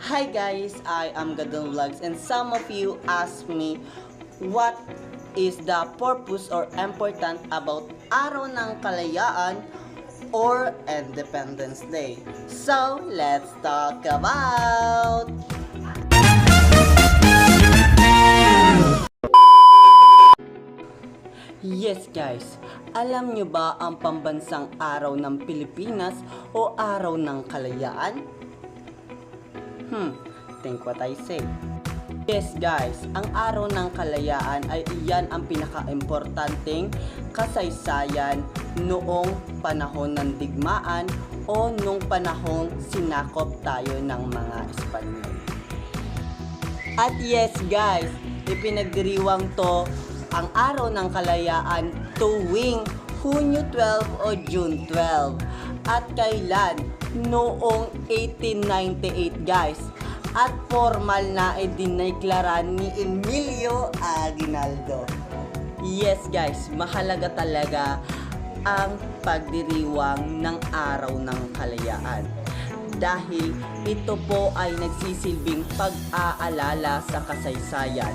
Hi guys, I am Gadon Vlogs and some of you asked me what is the purpose or important about Araw ng Kalayaan or Independence Day. So, let's talk about Yes guys, alam nyo ba ang pambansang araw ng Pilipinas o Araw ng Kalayaan? Think what I say. Yes guys, ang Araw ng Kalayaan ay iyan ang pinaka-importanteng kasaysayan noong panahon ng digmaan o nung panahong sinakop tayo ng mga Espanyol. At yes guys, ipinagdiriwang to ang Araw ng Kalayaan tuwing Hunyo 12 o June 12. At kailan? Noong 1898 guys. At formal na idineklara ni Emilio Aguinaldo. Yes guys, mahalaga talaga ang pagdiriwang ng Araw ng Kalayaan. Dahil ito po ay nagsisilbing pag-aalala sa kasaysayan.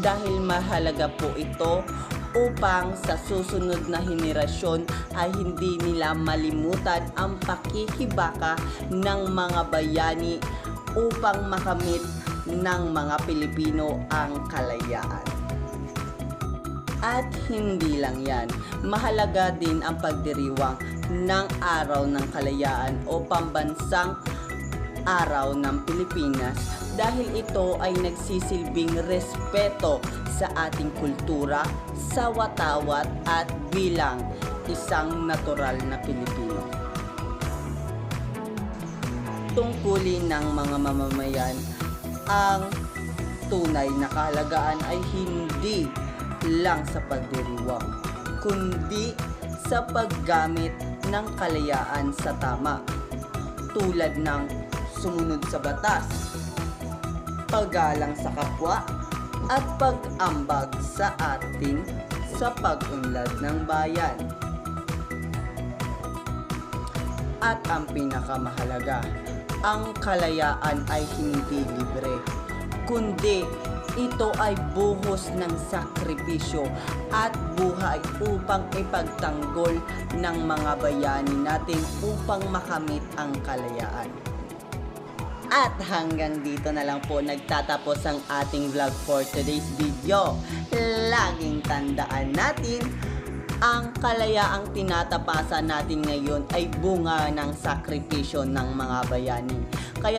Dahil mahalaga po ito upang sa susunod na henerasyon ay hindi nila malimutan ang pakikibaka ng mga bayani upang makamit ng mga Pilipino ang kalayaan. At hindi lang yan, mahalaga din ang pagdiriwang ng Araw ng Kalayaan o Pambansang Araw ng Pilipinas dahil ito ay nagsisilbing respeto sa ating kultura, sa watawat at bilang isang natural na Pilipino. Tungkulin ng mga mamamayan, ang tunay na kahalagaan ay hindi lang sa pagdiriwang, kundi sa paggamit ng kalayaan sa tama, tulad ng sumunod sa batas, paggalang sa kapwa, at pag-ambag sa ating sa pag-unlad ng bayan. At ang pinakamahalaga, ang kalayaan ay hindi libre, kundi ito ay buhos ng sakripisyo at buhay upang ipagtanggol ng mga bayani natin upang makamit ang kalayaan. At hanggang dito na lang po nagtatapos ang ating vlog for today's video. Laging tandaan natin, ang kalayaang tinatapasan natin ngayon ay bunga ng sakripisyo ng mga bayani.